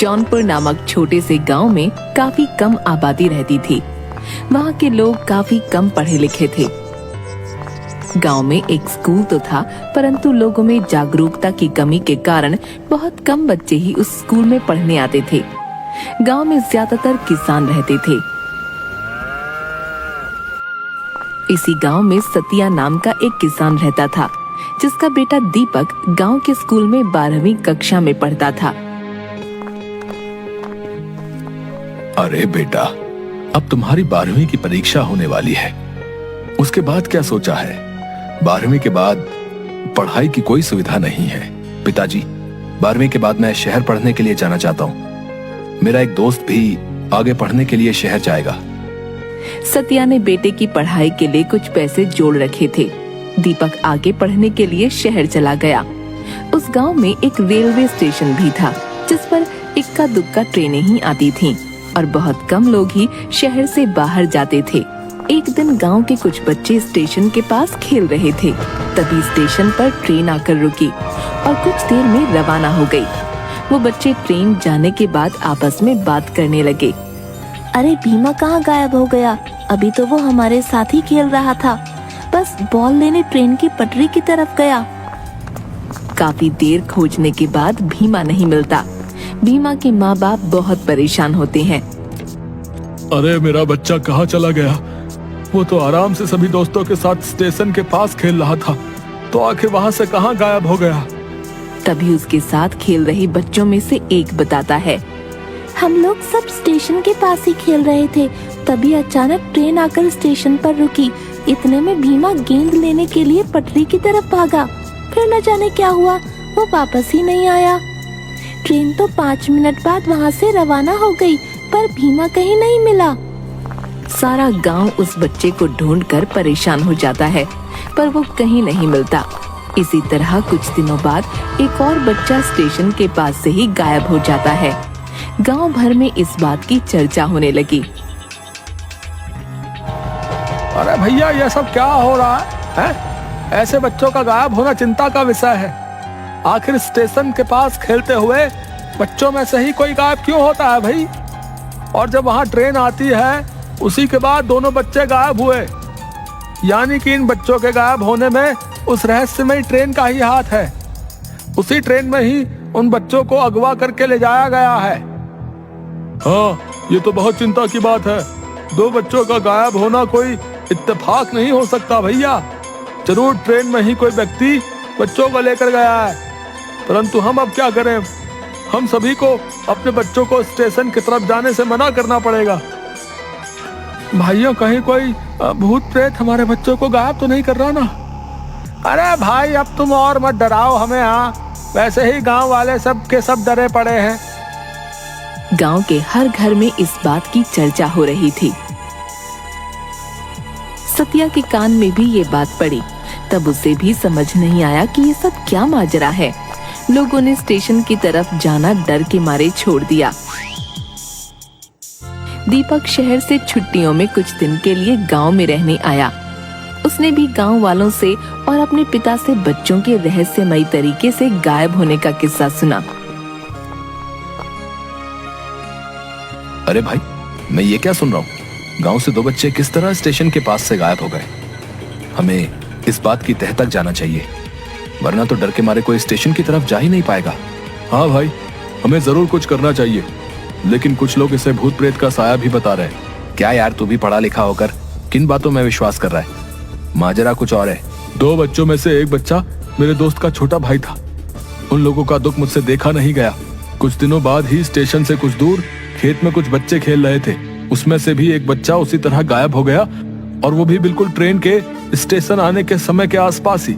जौनपुर नामक छोटे से गांव में काफी कम आबादी रहती थी। वहाँ के लोग काफी कम पढ़े लिखे थे। गांव में एक स्कूल तो था, परंतु लोगों में जागरूकता की कमी के कारण बहुत कम बच्चे ही उस स्कूल में पढ़ने आते थे। गांव में ज्यादातर किसान रहते थे। इसी गांव में सतिया नाम का एक किसान रहता था, जिसका बेटा दीपक गांव के स्कूल में 12वीं कक्षा में पढ़ता था। अरे बेटा, अब तुम्हारी 12वीं की परीक्षा होने वाली है। उसके बाद क्या सोचा है? 12वीं के बाद पढ़ाई की कोई सुविधा नहीं है। पिताजी, 12वीं के बाद मैं शहर पढ़ने के लिए जाना चाहता हूँ। मेरा एक दोस्त भी आगे पढ़ने के लिए शहर जाएगा। सतिया ने बेटे की पढ़ाई के लिए कुछ पैसे जोड़ रखे थे। दीपक आगे पढ़ने के लिए शहर चला गया। उस गांव में एक रेलवे स्टेशन भी था, जिस पर इक्का दुक्का ट्रेनें ही आती थीं और बहुत कम लोग ही शहर से बाहर जाते थे। एक दिन गांव के कुछ बच्चे स्टेशन के पास खेल रहे थे। तभी स्टेशन पर ट्रेन आकर रुकी और कुछ देर में रवाना हो गई। वो बच्चे ट्रेन जाने के बाद आपस में बात करने लगे। अरे भीमा कहाँ गायब हो गया? अभी तो वो हमारे साथ ही खेल रहा था, बस बॉल लेने ट्रेन की पटरी की तरफ गया। काफी देर खोजने के बाद भीमा नहीं मिलता। भीमा के माँ बाप बहुत परेशान होते हैं। अरे मेरा बच्चा कहाँ चला गया? वो तो आराम से सभी दोस्तों के साथ स्टेशन के पास खेल रहा था, तो आखिर वहाँ से कहाँ गायब हो गया? तभी उसके साथ खेल रहे बच्चों में से एक बताता है, हम लोग सब स्टेशन के पास ही खेल रहे थे, तभी अचानक ट्रेन आकर स्टेशन पर रुकी। इतने में भीमा गेंद लेने के लिए पटरी की तरफ भागा, फिर न जाने क्या हुआ, वो वापस ही नहीं आया। ट्रेन तो 5 मिनट बाद वहाँ से रवाना हो गई, पर भीमा कहीं नहीं मिला। सारा गांव उस बच्चे को ढूंढकर परेशान हो जाता है, पर वो कहीं नहीं मिलता। इसी तरह कुछ दिनों बाद एक और बच्चा स्टेशन के पास से ही गायब हो जाता है। गांव भर में इस बात की चर्चा होने लगी। अरे भैया, ये सब क्या हो रहा है? ऐसे बच्चों का गायब होना चिंता का विषय है। आखिर स्टेशन के पास खेलते हुए बच्चों में से ही कोई गायब क्यों होता है भाई? और जब वहाँ ट्रेन आती है, उसी के बाद दोनों बच्चे गायब हुए, यानी कि इन बच्चों के गायब होने में उस रहस्यमयी ट्रेन का ही हाथ है। उसी ट्रेन में ही उन बच्चों को अगवा करके ले जाया गया है। हाँ, ये तो बहुत चिंता की बात है। 2 बच्चों का गायब होना कोई इत्तेफाक नहीं हो सकता भैया। जरूर ट्रेन में ही कोई व्यक्ति बच्चों को लेकर गया है, परंतु हम अब क्या करें? हम सभी को अपने बच्चों को स्टेशन की तरफ जाने से मना करना पड़ेगा। भाइयों, कहीं कोई भूत प्रेत हमारे बच्चों को गायब तो नहीं कर रहा ना? अरे भाई, अब तुम और मत डराओ हमें। हाँ, वैसे ही गांव वाले सब के सब डरे पड़े हैं। गांव के हर घर में इस बात की चर्चा हो रही थी। सतिया के कान में भी ये बात पड़ी। तब उसे भी समझ नहीं आया कि ये सब क्या माजरा है। लोगों ने स्टेशन की तरफ जाना डर के मारे छोड़ दिया। दीपक शहर से छुट्टियों में कुछ दिन के लिए गांव में रहने आया। उसने भी गांव वालों से और अपने पिता से बच्चों के रहस्यमयी तरीके से गायब होने का किस्सा सुना। अरे भाई, मैं ये क्या सुन रहा हूँ? गांव से 2 बच्चे किस तरह स्टेशन के पास से गायब हो गए? हमें इस बात की तह तक जाना चाहिए, वरना तो डर के मारे कोई स्टेशन की तरफ जा ही नहीं पाएगा। हाँ भाई, हमें जरूर कुछ करना चाहिए, लेकिन कुछ लोग इसे भूत प्रेत का साया भी बता रहे हैं। क्या यार, तू भी पढ़ा लिखा होकर किन बातों में विश्वास कर रहा है? माजरा कुछ और है। 2 बच्चों में से एक बच्चा मेरे दोस्त का छोटा भाई था। उन लोगों का दुख मुझसे देखा नहीं गया। कुछ दिनों बाद ही स्टेशन से कुछ दूर खेत में कुछ बच्चे खेल रहे थे। उसमें से भी एक बच्चा उसी तरह गायब हो गया, और वो भी बिल्कुल ट्रेन के स्टेशन आने के समय के आसपास ही।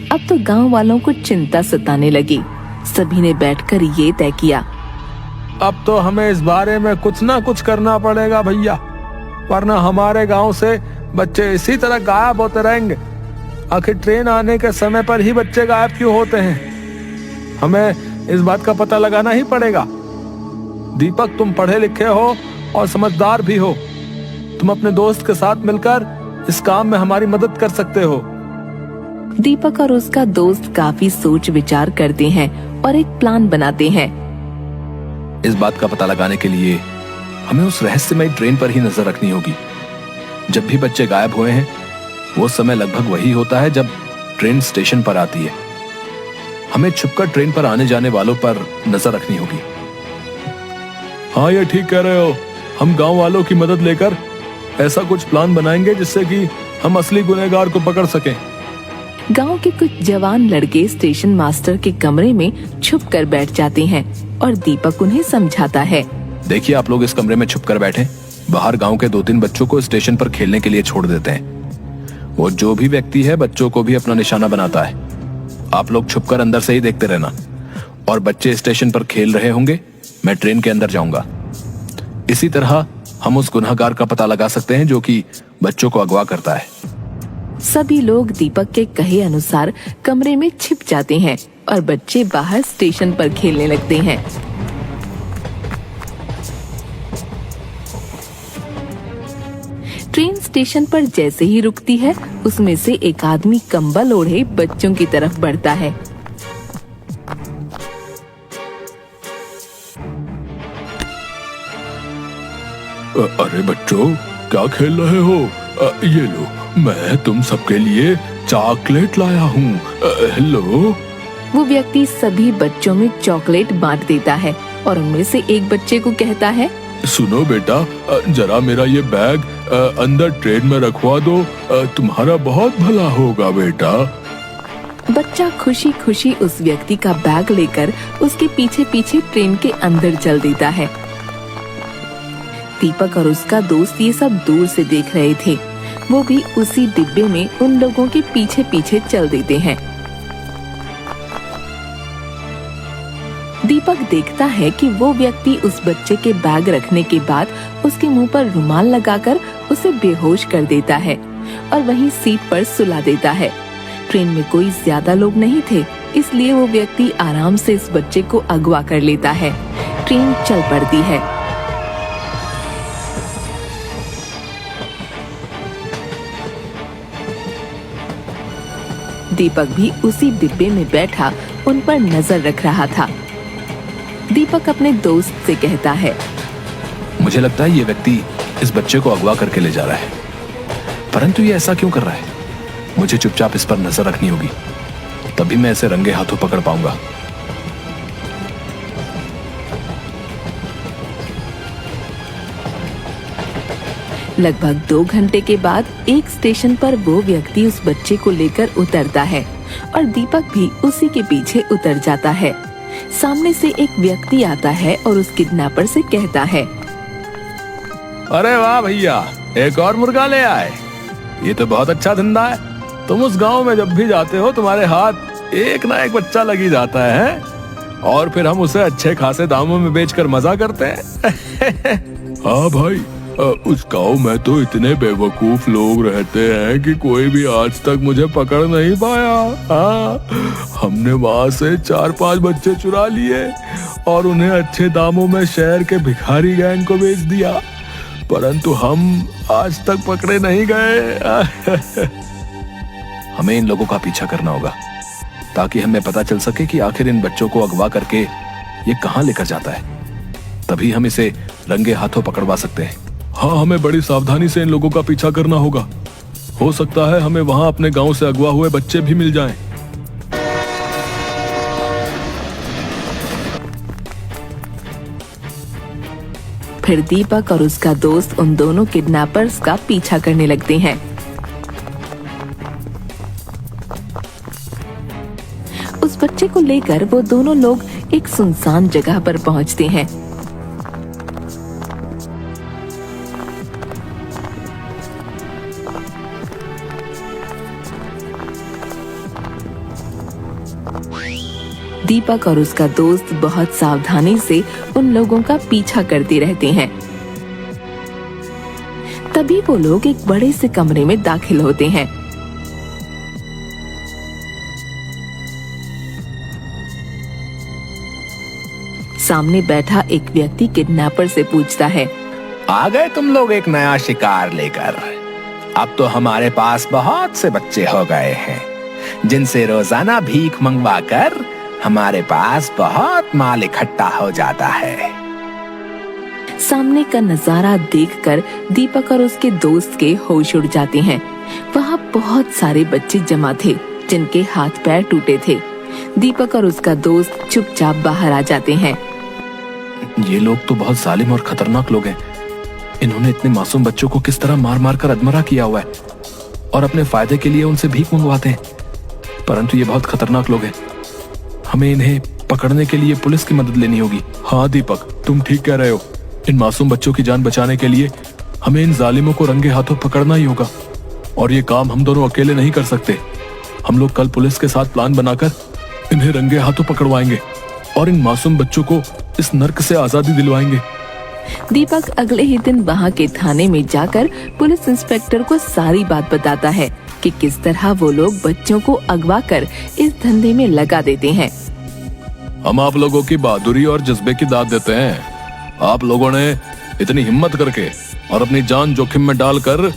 अब तो गांव वालों को चिंता सताने लगी। सभी ने बैठकर ये तय किया, अब तो हमें इस बारे में कुछ ना कुछ करना पड़ेगा भैया, वरना हमारे गांव से बच्चे इसी तरह गायब होते रहेंगे। आखिर ट्रेन आने के समय पर ही बच्चे गायब क्यों होते हैं? हमें इस बात का पता लगाना ही पड़ेगा। दीपक, तुम पढ़े लिखे हो और समझदार भी हो। तुम अपने दोस्त के साथ मिलकर इस काम में हमारी मदद कर सकते हो। दीपक और उसका दोस्त काफी सोच विचार करते हैं और एक प्लान बनाते हैं। इस बात का पता लगाने के लिए हमें उस रहस्यमय ट्रेन पर ही नजर रखनी होगी। जब भी बच्चे गायब हुए हैं वो समय लगभग वही होता है जब ट्रेन स्टेशन पर आती है। हमें छुपकर ट्रेन पर आने जाने वालों पर नजर रखनी होगी। हाँ, ये ठीक कह रहे हो। हम गांव वालों की मदद लेकर ऐसा कुछ प्लान बनाएंगे जिससे कि हम असली गुनहगार को पकड़ सकें। गांव के कुछ जवान लड़के स्टेशन मास्टर के कमरे में छुपकर बैठ जाते हैं और दीपक उन्हें समझाता है। देखिए, आप लोग इस कमरे में छुपकर बैठे, बाहर गांव के 2-3 बच्चों को स्टेशन पर खेलने के लिए छोड़ देते हैं। वो जो भी व्यक्ति है बच्चों को भी अपना निशाना बनाता है। आप लोग छुपकर अंदर से ही देखते रहना, और बच्चे स्टेशन पर खेल रहे होंगे, मैं ट्रेन के अंदर जाऊंगा। इसी तरह हम उस गुनहगार का पता लगा सकते हैं जो कि बच्चों को अगवा करता है। सभी लोग दीपक के कहे अनुसार कमरे में छिप जाते हैं और बच्चे बाहर स्टेशन पर खेलने लगते हैं। ट्रेन स्टेशन पर जैसे ही रुकती है, उसमें से एक आदमी कंबल ओढ़े बच्चों की तरफ बढ़ता है। अरे बच्चों, क्या खेल रहे हो? ये लो, मैं तुम सबके लिए चॉकलेट लाया हूँ। हेलो। वो व्यक्ति सभी बच्चों में चॉकलेट बांट देता है और उनमें से एक बच्चे को कहता है, सुनो बेटा, जरा मेरा ये बैग अंदर ट्रेन में रखवा दो, तुम्हारा बहुत भला होगा बेटा। बच्चा खुशी खुशी उस व्यक्ति का बैग लेकर उसके पीछे पीछे ट्रेन के अंदर चल देता है। दीपक और उसका दोस्त ये सब दूर से देख रहे थे। वो भी उसी डिब्बे में उन लोगों के पीछे पीछे चल देते हैं। दीपक देखता है कि वो व्यक्ति उस बच्चे के बैग रखने के बाद उसके मुंह पर रुमाल लगाकर उसे बेहोश कर देता है और वहीं सीट पर सुला देता है। ट्रेन में कोई ज्यादा लोग नहीं थे, इसलिए वो व्यक्ति आराम से इस बच्चे को अगवा कर लेता है। ट्रेन चल पड़ती है। दीपक भी उसी डिब्बे में बैठा उन पर नजर रख रहा था। दीपक अपने दोस्त से कहता है, मुझे लगता है ये व्यक्ति इस बच्चे को अगवा करके ले जा रहा है, परंतु ये ऐसा क्यों कर रहा है? मुझे चुपचाप इस पर नजर रखनी होगी, तभी मैं इसे रंगे हाथों पकड़ पाऊंगा। लगभग 2 घंटे के बाद एक स्टेशन पर वो व्यक्ति उस बच्चे को लेकर उतरता है और दीपक भी उसी के पीछे उतर जाता है। सामने से एक व्यक्ति आता है और उस किडनैपर से कहता है, अरे वाह भैया, एक और मुर्गा ले आए। ये तो बहुत अच्छा धंधा है। तुम उस गांव में जब भी जाते हो तुम्हारे हाथ एक ना एक बच्चा लगी जाता है और फिर हम उसे अच्छे खासे दामों में बेचकर मजा करते हैं। हाँ भाई, उस गांव में तो इतने बेवकूफ लोग रहते हैं कि कोई भी आज तक मुझे पकड़ नहीं पाया। हाँ, हमने वहाँ से 4-5 बच्चे चुरा लिए और उन्हें अच्छे दामों में शहर के भिखारी गैंग को बेच दिया, परंतु हम आज तक पकड़े नहीं गए। हमें इन लोगों का पीछा करना होगा ताकि हमें पता चल सके कि आखिर इन बच्चों को अगवा करके ये कहाँ लेकर जाता है। तभी हम इसे रंगे हाथों पकड़वा सकते हैं। हाँ, हमें बड़ी सावधानी से इन लोगों का पीछा करना होगा। हो सकता है हमें वहाँ अपने गांव से अगवा हुए बच्चे भी मिल जाएं। फिर दीपक और उसका दोस्त उन दोनों किडनैपर्स का पीछा करने लगते हैं। उस बच्चे को लेकर वो दोनों लोग एक सुनसान जगह पर पहुंचते हैं। दीपक और उसका दोस्त बहुत सावधानी से उन लोगों का पीछा करते रहते हैं। तभी वो लोग एक बड़े से कमरे में दाखिल होते हैं। सामने बैठा एक व्यक्ति किडनैपर से पूछता है, आ गए तुम लोग एक नया शिकार लेकर। अब तो हमारे पास बहुत से बच्चे हो गए हैं जिनसे रोजाना भीख मंगवा कर हमारे पास बहुत माल इकट्ठा हो जाता है। सामने का नजारा देखकर दीपक और उसके दोस्त के होश उड़ जाते हैं। वहाँ बहुत सारे बच्चे जमा थे जिनके हाथ पैर टूटे थे। दीपक और उसका दोस्त चुपचाप बाहर आ जाते हैं। ये लोग तो बहुत जालिम और खतरनाक लोग हैं। इन्होंने इतने मासूम बच्चों को किस तरह मार मार कर अधमरा किया हुआ है और अपने फायदे के लिए उनसे भीख मंगवाते हैं। परंतु ये बहुत खतरनाक लोग हैं। हमें इन्हें पकड़ने के लिए पुलिस की मदद लेनी होगी। हाँ दीपक, तुम ठीक कह रहे हो। इन मासूम बच्चों की जान बचाने के लिए हमें इन जालिमों को रंगे हाथों पकड़ना ही होगा और ये काम हम दोनों अकेले नहीं कर सकते। हम लोग कल पुलिस के साथ प्लान बनाकर इन्हें रंगे हाथों पकड़वाएंगे और इन मासूम बच्चों को इस नर्क से आजादी दिलवाएंगे। दीपक अगले ही दिन वहाँ के थाने में जाकर पुलिस इंस्पेक्टर को सारी बात बताता है कि किस तरह वो लोग बच्चों को अगवा कर इस धंधे में लगा देते हैं। हम आप लोगों की बहादुरी और जज्बे की दाद देते हैं। आप लोगों ने इतनी हिम्मत करके और अपनी जान जोखिम में डालकर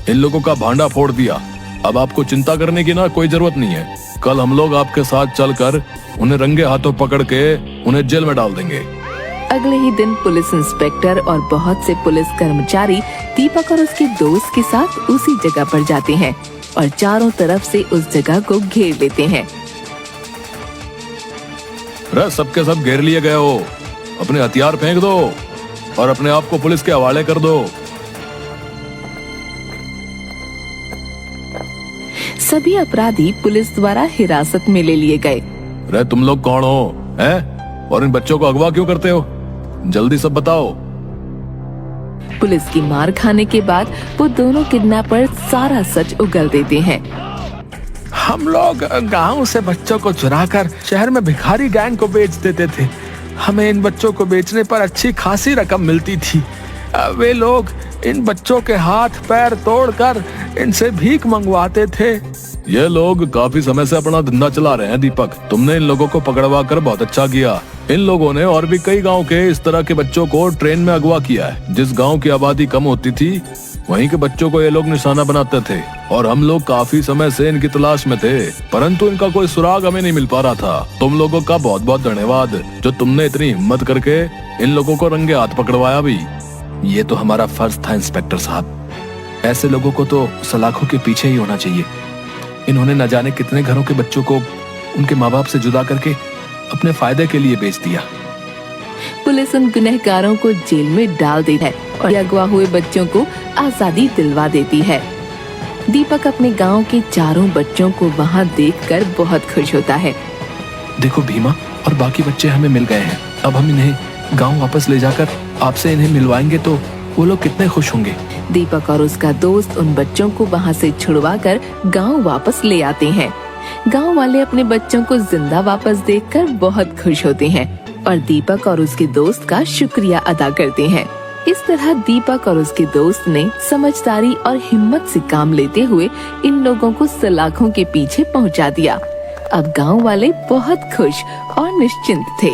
इन लोगों का भांडा फोड़ दिया। अब आपको चिंता करने की ना कोई जरूरत नहीं है। कल हम लोग आपके साथ चलकर उन्हें रंगे हाथों पकड़ के उन्हें जेल में डाल देंगे। अगले ही दिन पुलिस इंस्पेक्टर और बहुत से पुलिस कर्मचारी दीपक और उसके दोस्त के साथ उसी जगह पर जाते हैं और चारों तरफ से उस जगह को घेर लेते हैं। सबके सब घेर लिए गए हो। अपने हथियार फेंक दो और अपने आप को पुलिस के हवाले कर दो। सभी अपराधी पुलिस द्वारा हिरासत में ले लिए गए। तुम लोग कौन हो हैं? और इन बच्चों को अगवा क्यों करते हो? जल्दी सब बताओ। पुलिस की मार खाने के बाद वो दोनों किडनैपर सारा सच उगल देते हैं। हम लोग गांव से बच्चों को चुराकर शहर में भिखारी गैंग को बेच देते थे। हमें इन बच्चों को बेचने पर अच्छी खासी रकम मिलती थी। वे लोग इन बच्चों के हाथ पैर तोड़कर इनसे भीख मंगवाते थे। ये लोग काफी समय से अपना धंधा चला रहे हैं दीपक। तुमने इन लोगों को पकड़वा कर बहुत अच्छा किया। इन लोगों ने और भी कई गांव के इस तरह के बच्चों को ट्रेन में अगवा किया है। जिस गांव की आबादी कम होती थी वहीं के बच्चों को ये लोग निशाना बनाते थे और हम लोग काफी समय से इनकी तलाश में थे, परंतु इनका कोई सुराग हमें नहीं मिल पा रहा था। तुम लोगों का बहुत बहुत धन्यवाद जो तुमने इतनी हिम्मत करके इन लोगों को रंगे हाथ पकड़वाया भी। ये तो हमारा फर्ज था इंस्पेक्टर साहब। ऐसे लोगों को तो सलाखों के पीछे ही होना चाहिए। इन्होंने न जाने कितने घरों के बच्चों को उनके माँ बाप से जुदा करके अपने फायदे के लिए बेच दिया। पुलिस उन गुनहगारों को जेल में डाल देती है और अगवा हुए बच्चों को आजादी दिलवा देती है। दीपक अपने गांव के चारों बच्चों को वहां देखकर बहुत खुश होता है। देखो भीमा और बाकी बच्चे हमें मिल गए हैं। अब हम इन्हें गांव वापस ले जाकर आपसे इन्हें मिलवाएंगे तो वो लोग कितने खुश होंगे। दीपक और उसका दोस्त उन बच्चों को वहां से छुड़वाकर गांव वापस ले आते हैं। गांव वाले अपने बच्चों को जिंदा वापस देखकर बहुत खुश होते हैं और दीपक और उसके दोस्त का शुक्रिया अदा करते हैं। इस तरह दीपक और उसके दोस्त ने समझदारी और हिम्मत से काम लेते हुए इन लोगों को सलाखों के पीछे पहुंचा दिया। अब गांव वाले बहुत खुश और निश्चिंत थे।